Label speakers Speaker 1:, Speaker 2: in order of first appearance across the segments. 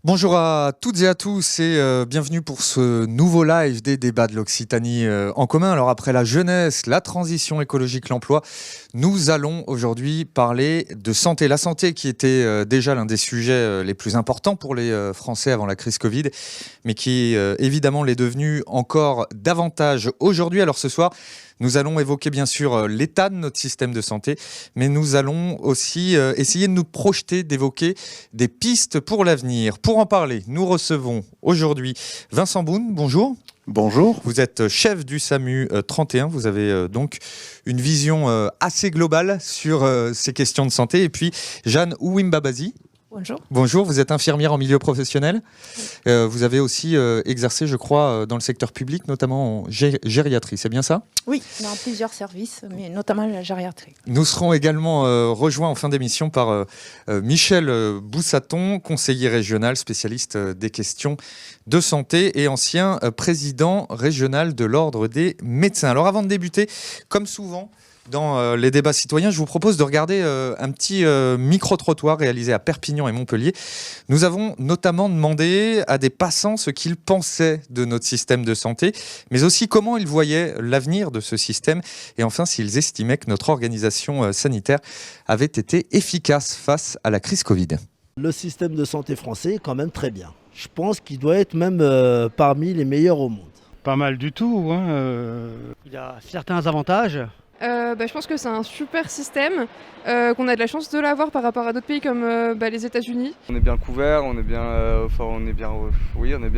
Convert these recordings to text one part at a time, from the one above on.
Speaker 1: Bonjour à toutes et à tous et bienvenue pour ce nouveau live des débats de l'Occitanie en commun. Alors après la jeunesse, la transition écologique, l'emploi, nous allons aujourd'hui parler de santé. La santé qui était déjà l'un des sujets les plus importants pour les Français avant la crise Covid, mais qui évidemment l'est devenu encore davantage aujourd'hui. Alors ce soir, nous allons évoquer bien sûr l'état de notre système de santé, mais nous allons aussi essayer de nous projeter, d'évoquer des pistes pour l'avenir. Pour en parler, nous recevons aujourd'hui Vincent Boune. Bonjour.
Speaker 2: Bonjour.
Speaker 1: Vous êtes chef du SAMU 31. Vous avez donc une vision assez globale sur ces questions de santé. Et puis Jeanne Ouimbabazi.
Speaker 3: Bonjour.
Speaker 1: Bonjour, vous êtes infirmière en milieu professionnel. Vous avez aussi exercé, je crois, dans le secteur public, notamment en gériatrie. C'est bien ça ?
Speaker 3: Oui, dans plusieurs services, mais notamment la gériatrie.
Speaker 1: Nous serons également rejoints en fin d'émission par Michel Boussaton, conseiller régional, spécialiste des questions de santé et ancien président régional de l'Ordre des médecins. Alors avant de débuter, comme souvent, dans les débats citoyens, je vous propose de regarder un petit micro-trottoir réalisé à Perpignan et Montpellier. Nous avons notamment demandé à des passants ce qu'ils pensaient de notre système de santé, mais aussi comment ils voyaient l'avenir de ce système et enfin s'ils estimaient que notre organisation sanitaire avait été efficace face à la crise Covid.
Speaker 2: Le système de santé français est quand même très bien. Je pense qu'il doit être même parmi les meilleurs au monde.
Speaker 4: Pas mal du tout.
Speaker 5: Il a certains avantages.
Speaker 6: Je pense que c'est un super système, qu'on a de la chance de l'avoir par rapport à d'autres pays comme les États-Unis.
Speaker 7: On est bien couvert, on est bien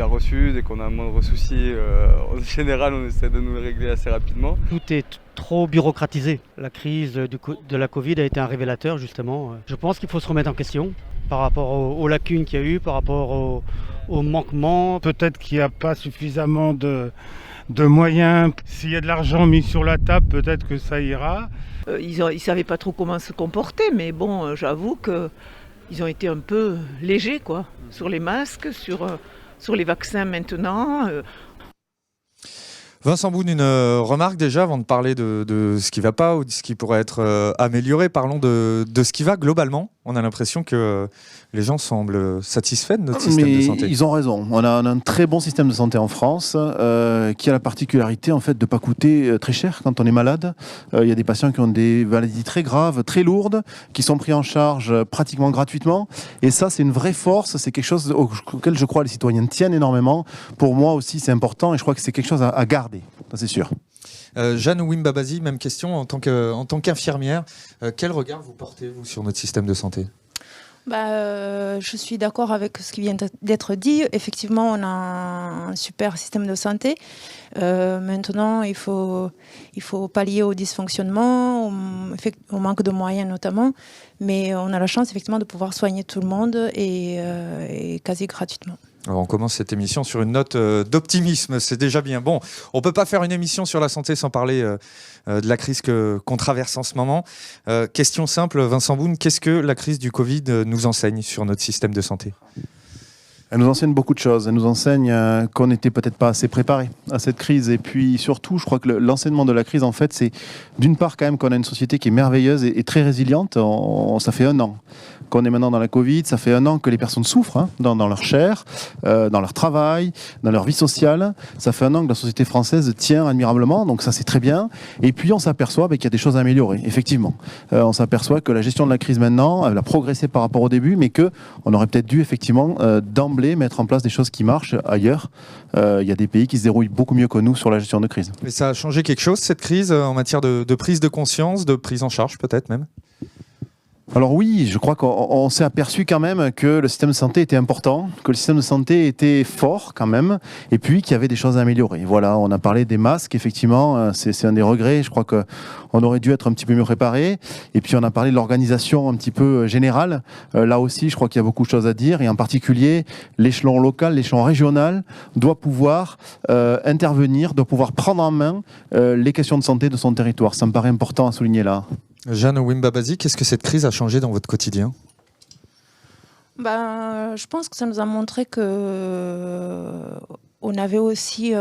Speaker 7: reçu. Dès qu'on a un moindre souci, en général, on essaie de nous le régler assez rapidement.
Speaker 5: Tout est trop bureaucratisé. La crise de la Covid a été un révélateur, justement. Je pense qu'il faut se remettre en question par rapport aux lacunes qu'il y a eu, par rapport aux manquements.
Speaker 4: Peut-être qu'il n'y a pas suffisamment de moyens. S'il y a de l'argent mis sur la table, peut-être que ça ira.
Speaker 8: Ils ne savaient pas trop comment se comporter, mais bon, j'avoue qu'ils ont été un peu légers, quoi, sur les masques, sur les vaccins maintenant.
Speaker 1: Vincent Boune, une remarque déjà avant de parler de ce qui ne va pas ou de ce qui pourrait être amélioré. Parlons de ce qui va globalement. On a l'impression que les gens semblent satisfaits de notre système de santé.
Speaker 2: Ils ont raison. On a un très bon système de santé en France qui a la particularité en fait, de ne pas coûter très cher quand on est malade. Il y a des patients qui ont des maladies très graves, très lourdes, qui sont pris en charge pratiquement gratuitement. Et ça, c'est une vraie force. C'est quelque chose auquel je crois les citoyens tiennent énormément. Pour moi aussi, c'est important et je crois que c'est quelque chose à garder. Ça, c'est sûr.
Speaker 1: Jeanne Ouimbabazi, même question. En tant qu'infirmière, quel regard vous portez vous, sur notre système de santé ?
Speaker 3: Je suis d'accord avec ce qui vient d'être dit. Effectivement, on a un super système de santé. Maintenant, il faut pallier au dysfonctionnement, au manque de moyens notamment. Mais on a la chance effectivement de pouvoir soigner tout le monde et quasi gratuitement.
Speaker 1: Alors on commence cette émission sur une note d'optimisme, c'est déjà bien. Bon, on ne peut pas faire une émission sur la santé sans parler de la crise qu'on traverse en ce moment. Question simple, Vincent Boune, qu'est-ce que la crise du Covid nous enseigne sur notre système de santé ?
Speaker 2: Elle nous enseigne beaucoup de choses. Elle nous enseigne qu'on n'était peut-être pas assez préparé à cette crise. Et puis surtout, je crois que l'enseignement de la crise, en fait, c'est d'une part quand même qu'on a une société qui est merveilleuse et très résiliente. Ça fait 1 an qu'on est maintenant dans la Covid. Ça fait 1 an que les personnes souffrent dans leur chair, dans leur travail, dans leur vie sociale. Ça fait 1 an que la société française tient admirablement. Donc ça, c'est très bien. Et puis on s'aperçoit qu'il y a des choses à améliorer, effectivement. On s'aperçoit que la gestion de la crise maintenant, elle a progressé par rapport au début, mais qu'on aurait peut-être dû effectivement d'emblée mettre en place des choses qui marchent ailleurs. Il y a des pays qui se dérouillent beaucoup mieux que nous sur la gestion de crise.
Speaker 1: Mais ça a changé quelque chose, cette crise, en matière de prise de conscience, de prise en charge peut-être même ?
Speaker 2: Alors oui, je crois qu'on s'est aperçu quand même que le système de santé était important, que le système de santé était fort quand même, et puis qu'il y avait des choses à améliorer. Voilà, on a parlé des masques, effectivement, c'est un des regrets. Je crois qu'on aurait dû être un petit peu mieux préparé. Et puis on a parlé de l'organisation un petit peu générale. Là aussi, je crois qu'il y a beaucoup de choses à dire, et en particulier, l'échelon local, l'échelon régional doit pouvoir intervenir, doit pouvoir prendre en main les questions de santé de son territoire. Ça me paraît important à souligner là.
Speaker 1: Jeanne Ouimbabazi, qu'est-ce que cette crise a changé dans votre quotidien ?
Speaker 3: Je pense que ça nous a montré qu'on avait aussi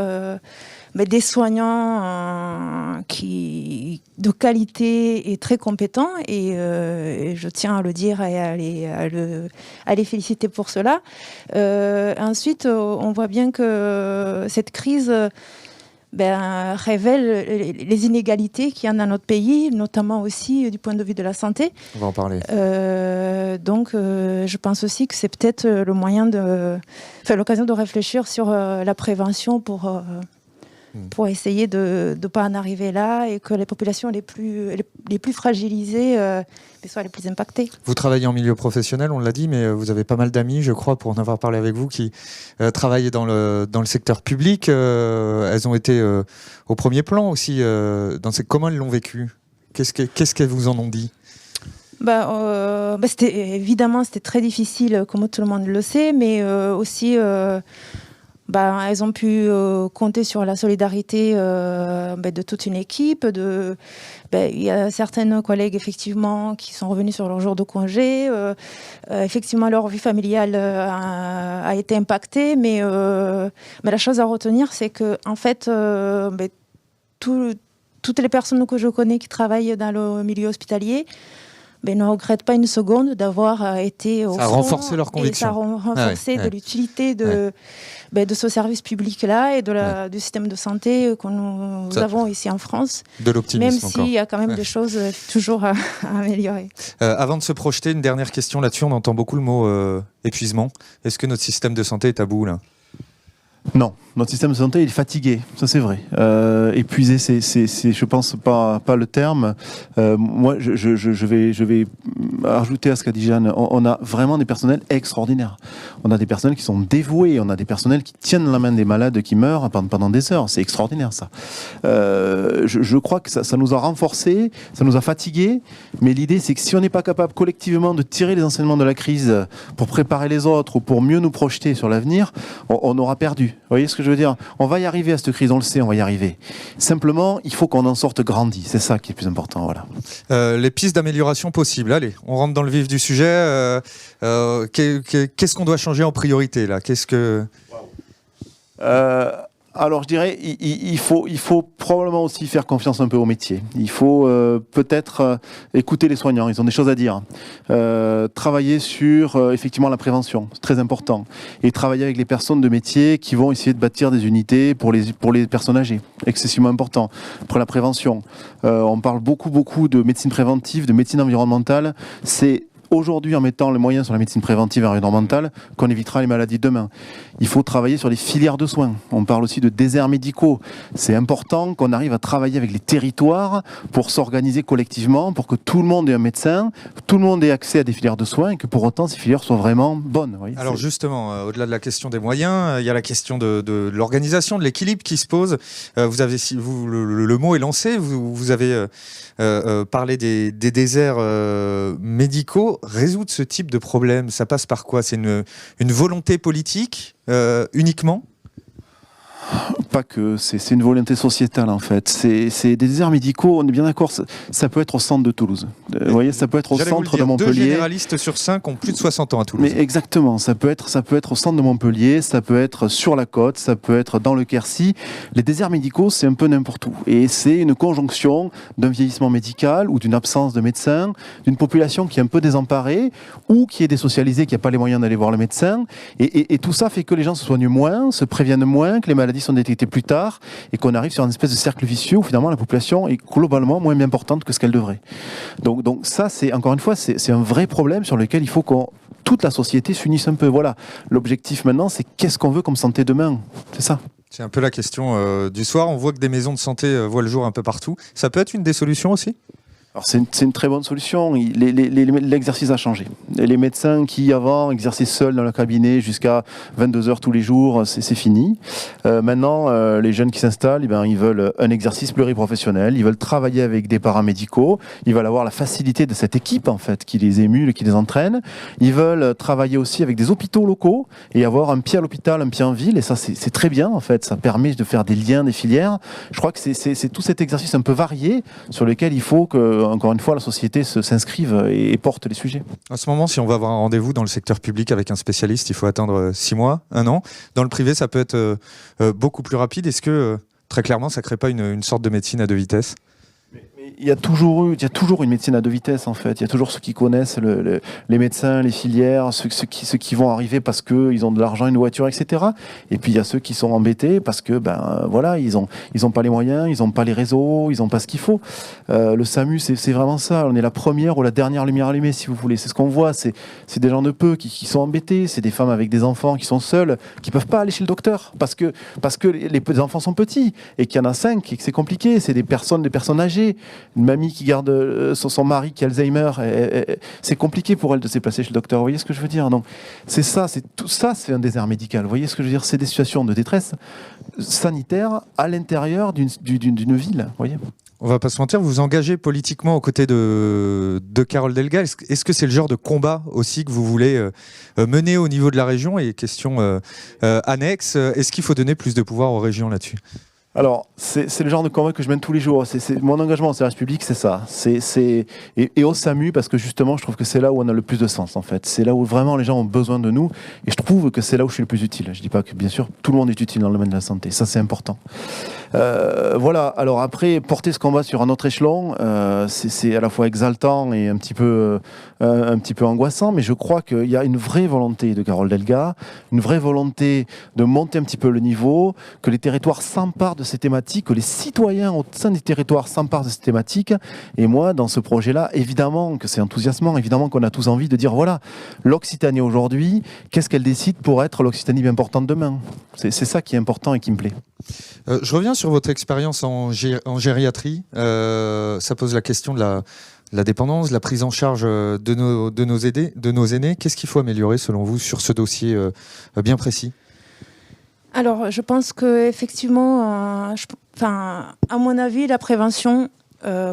Speaker 3: des soignants qui de qualité et très compétents, et je tiens à le dire et à les féliciter pour cela. Ensuite, on voit bien que cette crise révèle les inégalités qu'il y a dans notre pays, notamment aussi du point de vue de la santé.
Speaker 1: On va en parler.
Speaker 3: Donc, je pense aussi que c'est peut-être l'occasion de réfléchir sur la prévention pour essayer de ne pas en arriver là et que les populations les plus fragilisées soient les plus impactées.
Speaker 1: Vous travaillez en milieu professionnel, on l'a dit, mais vous avez pas mal d'amis, je crois, pour en avoir parlé avec vous, qui travaillent dans le secteur public. Elles ont été au premier plan aussi. Comment elles l'ont vécu ? Qu'est-ce qu'elles vous en ont dit ?
Speaker 3: C'était très difficile, comme tout le monde le sait, mais aussi... elles ont pu compter sur la solidarité de toute une équipe. Il y a certaines collègues, effectivement, qui sont revenus sur leur jour de congé. Effectivement, leur vie familiale a été impactée. Mais la chose à retenir, c'est que, en fait, toutes les personnes que je connais qui travaillent dans le milieu hospitalier ne regrettent pas une seconde d'avoir été au front.
Speaker 1: Ça a renforcé leur conviction.
Speaker 3: Et ça a renforcé de l'utilité de ce service public-là et du système de santé que nous avons ici en France.
Speaker 1: De l'optimisme
Speaker 3: même s'il y a quand même des choses toujours à améliorer.
Speaker 1: Avant de se projeter, une dernière question là-dessus. On entend beaucoup le mot épuisement. Est-ce que notre système de santé est à bout là ?
Speaker 2: Non, notre système de santé il est fatigué, ça c'est vrai. Épuisé, c'est je pense pas le terme. Moi, je vais ajouter à ce qu'a dit Jeanne. On a vraiment des personnels extraordinaires. On a des personnels qui sont dévoués. On a des personnels qui tiennent la main des malades qui meurent pendant des heures. C'est extraordinaire ça. Je crois que ça nous a renforcés, ça nous a fatigués. Mais l'idée, c'est que si on n'est pas capable collectivement de tirer les enseignements de la crise pour préparer les autres ou pour mieux nous projeter sur l'avenir, on aura perdu. Vous voyez ce que je veux dire ? On va y arriver à cette crise, on le sait, on va y arriver. Simplement, il faut qu'on en sorte grandi. C'est ça qui est le plus important. Voilà.
Speaker 1: Les pistes d'amélioration possibles. Allez, on rentre dans le vif du sujet. Qu'est-ce qu'on doit changer en priorité là ?
Speaker 2: Alors je dirais, il faut probablement aussi faire confiance un peu au métier. Il faut peut-être écouter les soignants, ils ont des choses à dire. Travailler sur effectivement la prévention, c'est très important. Et travailler avec les personnes de métier qui vont essayer de bâtir des unités pour les personnes âgées, excessivement important. Pour la prévention, on parle beaucoup de médecine préventive, de médecine environnementale. C'est aujourd'hui, en mettant les moyens sur la médecine préventive et environnementale, qu'on évitera les maladies demain. Il faut travailler sur les filières de soins. On parle aussi de déserts médicaux. C'est important qu'on arrive à travailler avec les territoires pour s'organiser collectivement, pour que tout le monde ait un médecin, tout le monde ait accès à des filières de soins et que pour autant ces filières soient vraiment bonnes. Voyez,
Speaker 1: alors justement, au-delà de la question des moyens, il y a la question de l'organisation, de l'équilibre qui se pose. Vous avez, le mot est lancé, vous avez parlé des déserts médicaux. Résoudre ce type de problème, ça passe par quoi ? C'est une volonté politique uniquement ?
Speaker 2: Pas que, c'est une volonté sociétale en fait. C'est des déserts médicaux, on est bien d'accord, ça peut être au centre de Toulouse. Vous voyez, ça peut être au centre de Montpellier.
Speaker 1: 2 généralistes sur 5 ont plus de 60 ans à Toulouse.
Speaker 2: Mais exactement, ça peut être au centre de Montpellier, ça peut être sur la côte, ça peut être dans le Quercy. Les déserts médicaux, c'est un peu n'importe où. Et c'est une conjonction d'un vieillissement médical ou d'une absence de médecins, d'une population qui est un peu désemparée ou qui est désocialisée, qui n'a pas les moyens d'aller voir le médecin. Et tout ça fait que les gens se soignent moins, se préviennent moins, que les maladies sont détectées plus tard et qu'on arrive sur une espèce de cercle vicieux où finalement la population est globalement moins importante que ce qu'elle devrait. Donc ça, c'est encore une fois, c'est un vrai problème sur lequel il faut toute la société s'unisse un peu. Voilà. L'objectif maintenant, c'est qu'est-ce qu'on veut comme santé demain ? C'est ça.
Speaker 1: C'est un peu la question du soir. On voit que des maisons de santé voient le jour un peu partout. Ça peut être une des solutions aussi ?
Speaker 2: Alors c'est une très bonne solution. L'exercice a changé. Les médecins qui avant exerçaient seuls dans le cabinet jusqu'à 22 heures tous les jours, c'est fini. Maintenant, les jeunes qui s'installent, ils veulent un exercice pluriprofessionnel. Ils veulent travailler avec des paramédicaux. Ils veulent avoir la facilité de cette équipe en fait qui les émule, qui les entraîne. Ils veulent travailler aussi avec des hôpitaux locaux et avoir un pied à l'hôpital, un pied en ville. Et ça, c'est très bien en fait. Ça permet de faire des liens, des filières. Je crois que c'est tout cet exercice un peu varié sur lequel il faut que encore une fois, la société s'inscrive et porte les sujets.
Speaker 1: En ce moment, si on va avoir un rendez-vous dans le secteur public avec un spécialiste, il faut attendre 6 mois, 1 an. Dans le privé, ça peut être beaucoup plus rapide. Est-ce que, très clairement, ça ne crée pas une sorte de médecine à 2 vitesses ?
Speaker 2: Mais Il y a toujours une médecine à deux vitesses en fait. Il y a toujours ceux qui connaissent les médecins, les filières, ceux qui vont arriver parce qu'ils ont de l'argent, une voiture, etc. Et puis il y a ceux qui sont embêtés parce que voilà, ils ont pas les moyens, ils ont pas les réseaux, ils ont pas ce qu'il faut. Le SAMU, c'est vraiment ça. On est la première ou la dernière lumière allumée, si vous voulez. C'est ce qu'on voit. C'est des gens de peu qui sont embêtés. C'est des femmes avec des enfants qui sont seules, qui peuvent pas aller chez le docteur parce que les enfants sont petits et qu'il y en a 5 et que c'est compliqué. C'est des personnes âgées. Une mamie qui garde son mari qui a Alzheimer, c'est compliqué pour elle de se déplacer chez le docteur. Vous voyez ce que je veux dire? Donc tout ça, c'est un désert médical. Vous voyez ce que je veux dire? C'est des situations de détresse sanitaire à l'intérieur d'une ville. Vous voyez?
Speaker 1: On va pas se mentir, vous vous engagez politiquement aux côtés de Carole Delga. Est-ce que c'est le genre de combat aussi que vous voulez mener au niveau de la région? Et question annexe, est-ce qu'il faut donner plus de pouvoir aux régions là-dessus?
Speaker 2: Alors, c'est le genre de combat que je mène tous les jours. C'est mon engagement au service public, c'est ça. Et au SAMU, parce que justement, je trouve que c'est là où on a le plus de sens, en fait. C'est là où vraiment les gens ont besoin de nous. Et je trouve que c'est là où je suis le plus utile. Je dis pas que, bien sûr, tout le monde est utile dans le domaine de la santé. Ça, c'est important. Voilà. Alors après, porter ce combat sur un autre échelon, c'est à la fois exaltant et un petit peu angoissant. Mais je crois qu'il y a une vraie volonté de Carole Delga, une vraie volonté de monter un petit peu le niveau, que les territoires s'emparent de ces thématiques, que les citoyens au sein des territoires s'emparent de ces thématiques. Et moi, dans ce projet-là, évidemment que c'est enthousiasmant, évidemment qu'on a tous envie de dire, voilà, l'Occitanie aujourd'hui, qu'est-ce qu'elle décide pour être l'Occitanie bien portante demain? C'est ça qui est important et qui me plaît.
Speaker 1: Je reviens sur votre expérience en gériatrie. Ça pose la question de la dépendance, de la prise en charge de nos aînés. Qu'est-ce qu'il faut améliorer selon vous sur ce dossier bien précis?
Speaker 3: Alors, je pense qu'effectivement, à mon avis, la prévention,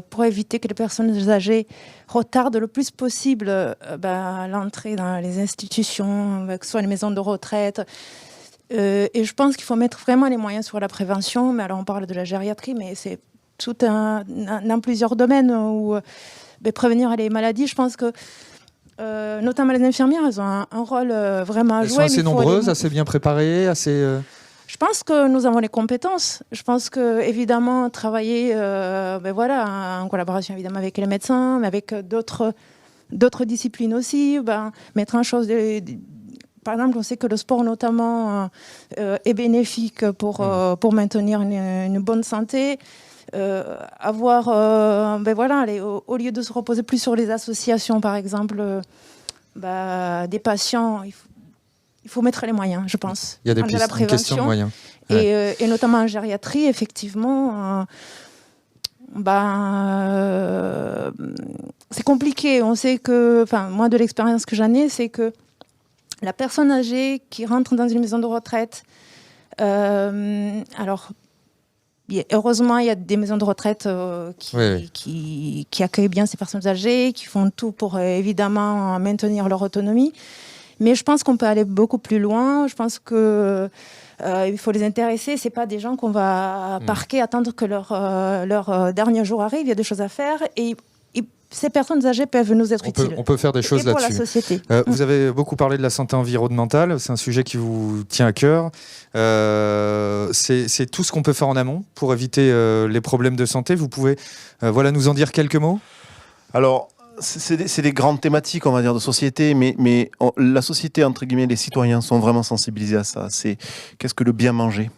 Speaker 3: pour éviter que les personnes âgées retardent le plus possible l'entrée dans les institutions, que ce soit les maisons de retraite. Et je pense qu'il faut mettre vraiment les moyens sur la prévention. Mais alors, on parle de la gériatrie, mais c'est tout dans plusieurs domaines où prévenir les maladies. Je pense que notamment les infirmières, elles ont un rôle vraiment à jouer.
Speaker 1: Elles sont assez nombreuses, assez bien préparées, assez...
Speaker 3: Je pense que nous avons les compétences. Je pense que évidemment travailler, en collaboration évidemment avec les médecins, mais avec d'autres disciplines aussi, mettre en chose par exemple, on sait que le sport notamment est bénéfique pour maintenir une bonne santé. Au lieu de se reposer plus sur les associations, par exemple, des patients, il faut mettre les moyens, je pense.
Speaker 1: Il y a des pistes, une question de moyens.
Speaker 3: Et notamment en gériatrie, effectivement, c'est compliqué. On sait que, moi, de l'expérience que j'en ai, c'est que la personne âgée qui rentre dans une maison de retraite, heureusement, il y a des maisons de retraite qui accueillent bien ces personnes âgées, qui font tout pour évidemment maintenir leur autonomie. Mais je pense qu'on peut aller beaucoup plus loin. Je pense que il faut les intéresser. C'est pas des gens qu'on va parquer, attendre que leur dernier jour arrive. Il y a des choses à faire et ces personnes âgées peuvent nous être utiles.
Speaker 1: On peut faire des choses là-dessus.
Speaker 3: Pour la société.
Speaker 1: Vous avez beaucoup parlé de la santé environnementale. C'est un sujet qui vous tient à cœur. C'est tout ce qu'on peut faire en amont pour éviter les problèmes de santé. Vous pouvez nous en dire quelques mots?
Speaker 2: Alors, c'est des grandes thématiques, on va dire, de société, mais la société, entre guillemets, les citoyens sont vraiment sensibilisés à ça. C'est qu'est-ce que le bien manger,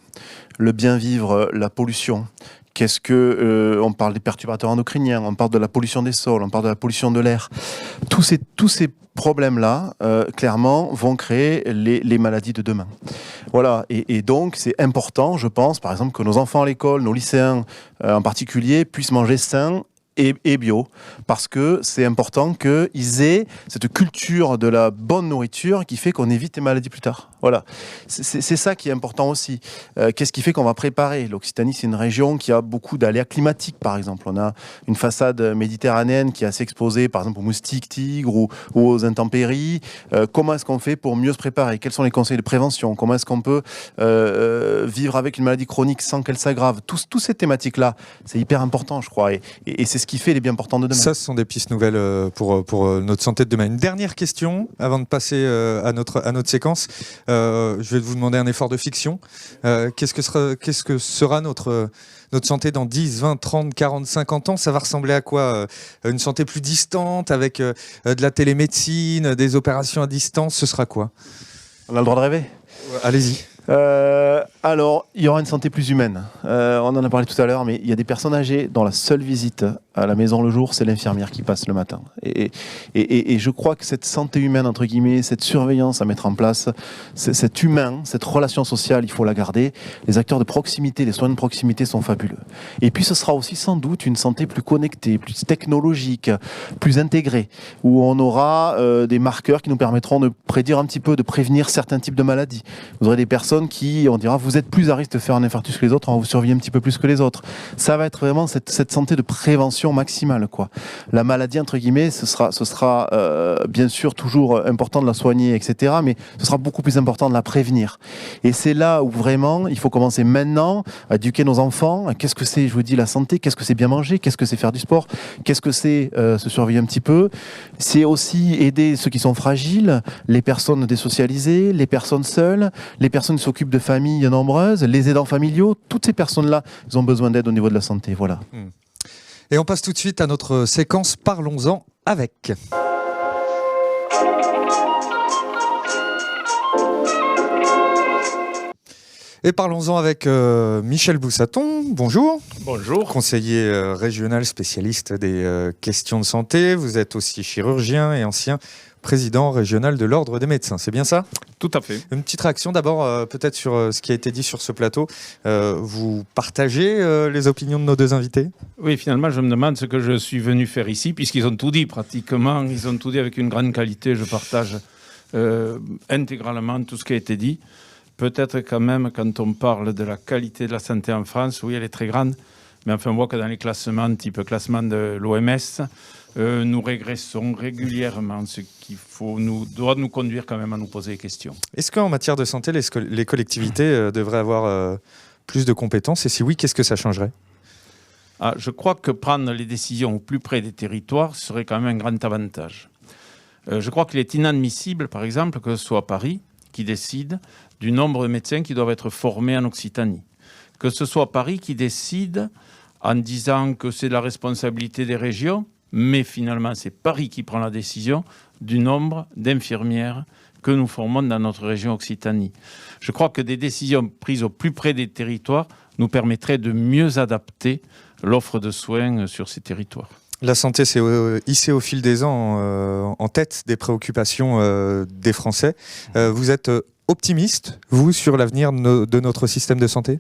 Speaker 2: le bien vivre, la pollution. Qu'est-ce que on parle des perturbateurs endocriniens, on parle de la pollution des sols, on parle de la pollution de l'air. Tous ces problèmes-là, clairement, vont créer les maladies de demain. Voilà. Et donc, c'est important, je pense, par exemple, que nos enfants à l'école, nos lycéens en particulier, puissent manger sain et bio, parce que c'est important qu'ils aient cette culture de la bonne nourriture qui fait qu'on évite les maladies plus tard. Voilà, c'est ça qui est important aussi. Qu'est-ce qui fait qu'on va préparer? L'Occitanie, c'est une région qui a beaucoup d'aléas climatiques, par exemple. On a une façade méditerranéenne qui est assez exposée, par exemple, aux moustiques, tigres ou aux intempéries. Comment est-ce qu'on fait pour mieux se préparer? Quels sont les conseils de prévention? Comment est-ce qu'on peut vivre avec une maladie chronique sans qu'elle s'aggrave? Toutes ces thématiques-là, c'est hyper important, je crois. Et c'est ce qui fait les bien portants de demain.
Speaker 1: Ça, ce sont des pistes nouvelles pour notre santé de demain. Une dernière question avant de passer à notre séquence. Je vais vous demander un effort de fiction. Qu'est-ce que sera notre santé dans 10, 20, 30, 40, 50 ans? Ça va ressembler à quoi? Une santé plus distante, avec de la télémédecine, des opérations à distance, ce sera quoi?
Speaker 2: On a le droit de rêver.
Speaker 1: Allez-y.
Speaker 2: Alors, il y aura une santé plus humaine. On en a parlé tout à l'heure, mais il y a des personnes âgées dont la seule visite à la maison le jour, c'est l'infirmière qui passe le matin. Et je crois que cette santé humaine, entre guillemets, cette surveillance à mettre en place, cet humain, cette relation sociale, il faut la garder. Les acteurs de proximité, les soins de proximité sont fabuleux. Et puis, ce sera aussi sans doute une santé plus connectée, plus technologique, plus intégrée, où on aura des marqueurs qui nous permettront de prédire un petit peu, de prévenir certains types de maladies. Vous aurez des personnes qui, on dira, vous êtes plus à risque de faire un infarctus que les autres, on va vous surveiller un petit peu plus que les autres. Ça va être vraiment cette santé de prévention maximale, quoi. La maladie, entre guillemets, ce sera bien sûr toujours important de la soigner, etc., mais ce sera beaucoup plus important de la prévenir. Et c'est là où vraiment, il faut commencer maintenant à éduquer nos enfants. Qu'est-ce que c'est, je vous dis, la santé? Qu'est-ce que c'est bien manger? Qu'est-ce que c'est faire du sport? Qu'est-ce que c'est se surveiller un petit peu? C'est aussi aider ceux qui sont fragiles, les personnes désocialisées, les personnes seules, les personnes qui s'occupent de familles nombreuses, les aidants familiaux. Toutes ces personnes-là, ils ont besoin d'aide au niveau de la santé. Voilà.
Speaker 1: Et on passe tout de suite à notre séquence Parlons-en avec. Et parlons-en avec Michel Boussaton. Bonjour.
Speaker 9: Bonjour.
Speaker 1: Conseiller régional spécialiste des questions de santé. Vous êtes aussi chirurgien et ancien président régional de l'Ordre des médecins. C'est bien ça?
Speaker 9: Tout à fait.
Speaker 1: Une petite réaction d'abord peut-être sur ce qui a été dit sur ce plateau. Vous partagez les opinions de nos deux invités?
Speaker 9: Oui, finalement, je me demande ce que je suis venu faire ici, puisqu'ils ont tout dit pratiquement. Ils ont tout dit avec une grande qualité. Je partage intégralement tout ce qui a été dit. Peut-être quand même, quand on parle de la qualité de la santé en France, oui, elle est très grande. Mais enfin, on voit que dans les classements, type classement de l'OMS, nous régressons régulièrement, ce qui doit nous conduire quand même à nous poser des questions.
Speaker 1: Est-ce qu'en matière de santé, les collectivités devraient avoir plus de compétences? Et si oui, qu'est-ce que ça changerait?
Speaker 9: Je crois que prendre les décisions au plus près des territoires serait quand même un grand avantage. Je crois qu'il est inadmissible, par exemple, que ce soit Paris qui décide du nombre de médecins qui doivent être formés en Occitanie. Que ce soit Paris qui décide en disant que c'est de la responsabilité des régions, mais finalement c'est Paris qui prend la décision du nombre d'infirmières que nous formons dans notre région Occitanie. Je crois que des décisions prises au plus près des territoires nous permettraient de mieux adapter l'offre de soins sur ces territoires.
Speaker 1: La santé s'est hissée au fil des ans en tête des préoccupations des Français. Vous êtes optimiste, vous, sur l'avenir de notre système de santé?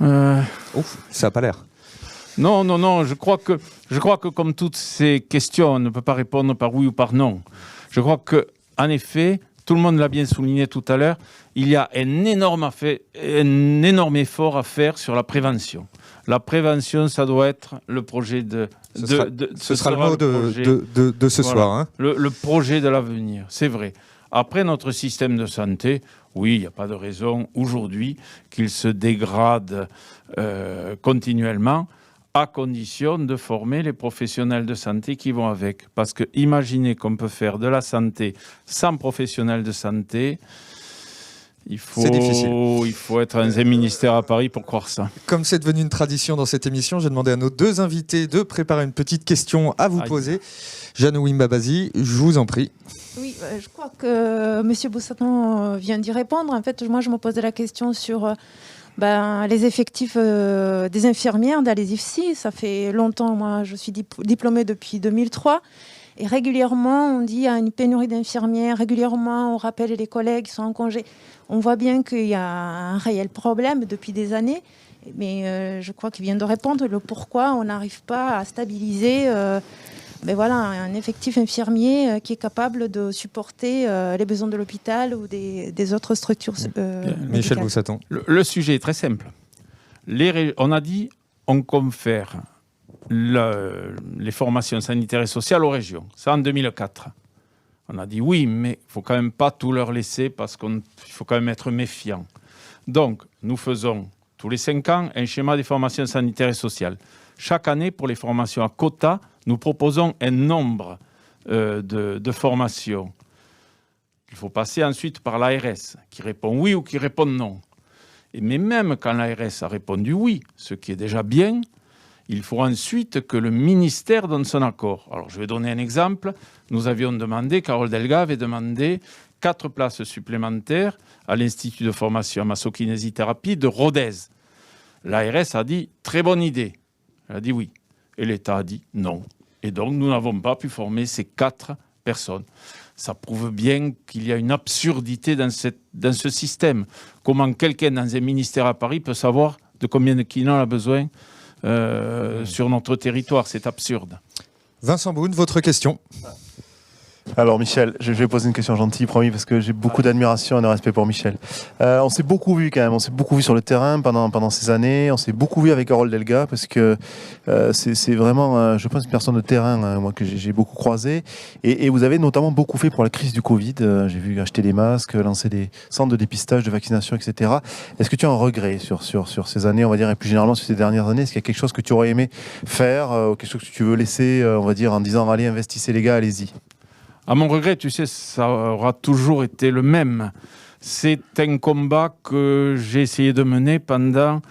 Speaker 1: Ouf, ça n'a pas l'air.
Speaker 9: Non, je crois que comme toutes ces questions, on ne peut pas répondre par oui ou par non. Je crois qu'en effet, tout le monde l'a bien souligné tout à l'heure, il y a un énorme effort à faire sur la prévention. La prévention, ça doit être le projet
Speaker 1: ce sera le mot de ce soir. Hein.
Speaker 9: Le projet de l'avenir, c'est vrai. Après, notre système de santé, oui, il n'y a pas de raison aujourd'hui qu'il se dégrade continuellement, à condition de former les professionnels de santé qui vont avec. Parce que imaginez qu'on peut faire de la santé sans professionnels de santé,
Speaker 1: c'est difficile.
Speaker 9: Il faut être dans un ministère à Paris pour croire ça.
Speaker 1: Comme c'est devenu une tradition dans cette émission, j'ai demandé à nos deux invités de préparer une petite question à vous poser. Janouim Babazi, je vous en prie.
Speaker 3: Oui, je crois que M. Boussaton vient d'y répondre. En fait, moi, je me posais la question sur les effectifs des infirmières dans les IFSI. Ça fait longtemps, moi, je suis diplômée depuis 2003. Et régulièrement, on dit qu'il y a une pénurie d'infirmières. Régulièrement, on rappelle les collègues qui sont en congé. On voit bien qu'il y a un réel problème depuis des années. Mais je crois qu'il vient de répondre le pourquoi on n'arrive pas à stabiliser un effectif infirmier qui est capable de supporter les besoins de l'hôpital ou des autres structures.
Speaker 1: Michel Boussaton.
Speaker 9: Le sujet est très simple. On a dit on confère les formations sanitaires et sociales aux régions. Ça en 2004. On a dit oui, mais il ne faut quand même pas tout leur laisser parce qu'il faut quand même être méfiant. Donc, nous faisons tous les 5 ans un schéma des formations sanitaires et sociales. Chaque année, pour les formations à quota, nous proposons un nombre de formations Il faut passer ensuite par l'ARS, qui répond oui ou qui répond non. Mais même quand l'ARS a répondu oui, ce qui est déjà bien, il faut ensuite que le ministère donne son accord. Alors, je vais donner un exemple. Nous avions demandé, Carole Delga avait demandé 4 places supplémentaires à l'Institut de formation en masso-kinésithérapie de Rodez. L'ARS a dit « très bonne idée ». Elle a dit oui. Et l'État a dit non. Et donc, nous n'avons pas pu former ces 4 personnes. Ça prouve bien qu'il y a une absurdité dans ce système. Comment quelqu'un dans un ministère à Paris peut savoir de combien de kinés on a besoin sur notre territoire? C'est absurde.
Speaker 1: Vincent Boone, votre question.
Speaker 2: Alors Michel, je vais poser une question gentille, promis, parce que j'ai beaucoup d'admiration et de respect pour Michel. On s'est beaucoup vu quand même, on s'est beaucoup vu sur le terrain pendant ces années, on s'est beaucoup vu avec Carole Delga, parce que c'est vraiment, je pense, une personne de terrain, moi, que j'ai beaucoup croisé. Et vous avez notamment beaucoup fait pour la crise du Covid. J'ai vu acheter des masques, lancer des centres de dépistage, de vaccination, etc. Est-ce que tu as un regret sur ces années, on va dire, et plus généralement sur ces dernières années? Est-ce qu'il y a quelque chose que tu aurais aimé faire, quelque chose que tu veux laisser, on va dire, en disant, allez, investissez les gars, allez-y?
Speaker 9: À mon regret, tu sais, ça aura toujours été le même. C'est un combat que j'ai essayé de mener pendant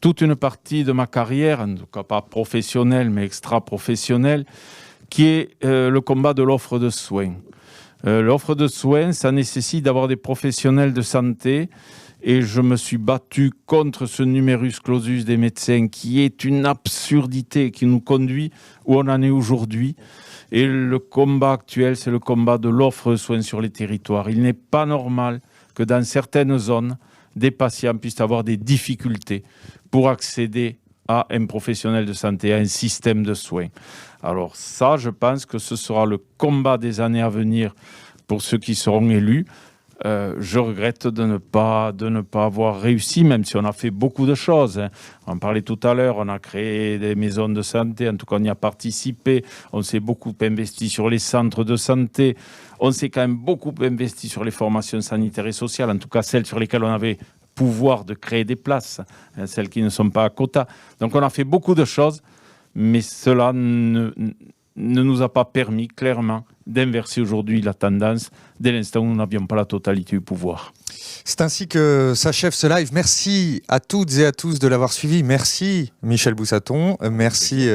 Speaker 9: toute une partie de ma carrière, en tout cas pas professionnelle, mais extra-professionnelle, qui est le combat de l'offre de soins. L'offre de soins, ça nécessite d'avoir des professionnels de santé, et je me suis battu contre ce numerus clausus des médecins, qui est une absurdité, qui nous conduit où on en est aujourd'hui. Et le combat actuel, c'est le combat de l'offre de soins sur les territoires. Il n'est pas normal que dans certaines zones, des patients puissent avoir des difficultés pour accéder à un professionnel de santé, à un système de soins. Alors ça, je pense que ce sera le combat des années à venir pour ceux qui seront élus. Je regrette de ne pas avoir réussi, même si on a fait beaucoup de choses. On en parlait tout à l'heure, on a créé des maisons de santé, en tout cas on y a participé, on s'est beaucoup investi sur les centres de santé, on s'est quand même beaucoup investi sur les formations sanitaires et sociales, en tout cas celles sur lesquelles on avait pouvoir de créer des places, celles qui ne sont pas à quota. Donc on a fait beaucoup de choses, mais cela ne nous a pas permis clairement d'inverser aujourd'hui la tendance dès l'instant où nous n'avions pas la totalité du pouvoir.
Speaker 1: C'est ainsi que s'achève ce live. Merci à toutes et à tous de l'avoir suivi. Merci Michel Boussaton, merci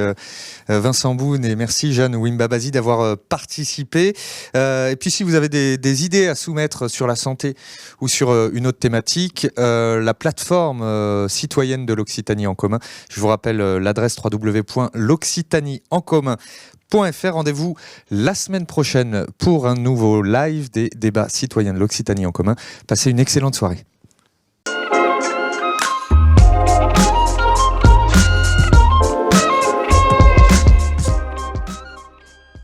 Speaker 1: Vincent Boone et merci Jeanne Wimbabazi d'avoir participé. Et puis si vous avez des idées à soumettre sur la santé ou sur une autre thématique, la plateforme citoyenne de l'Occitanie en commun, je vous rappelle l'adresse www.l'occitanieencommun.fr. Rendez-vous la semaine prochaine pour un nouveau live des débats citoyens de l'Occitanie en commun. Passez une excellente soirée.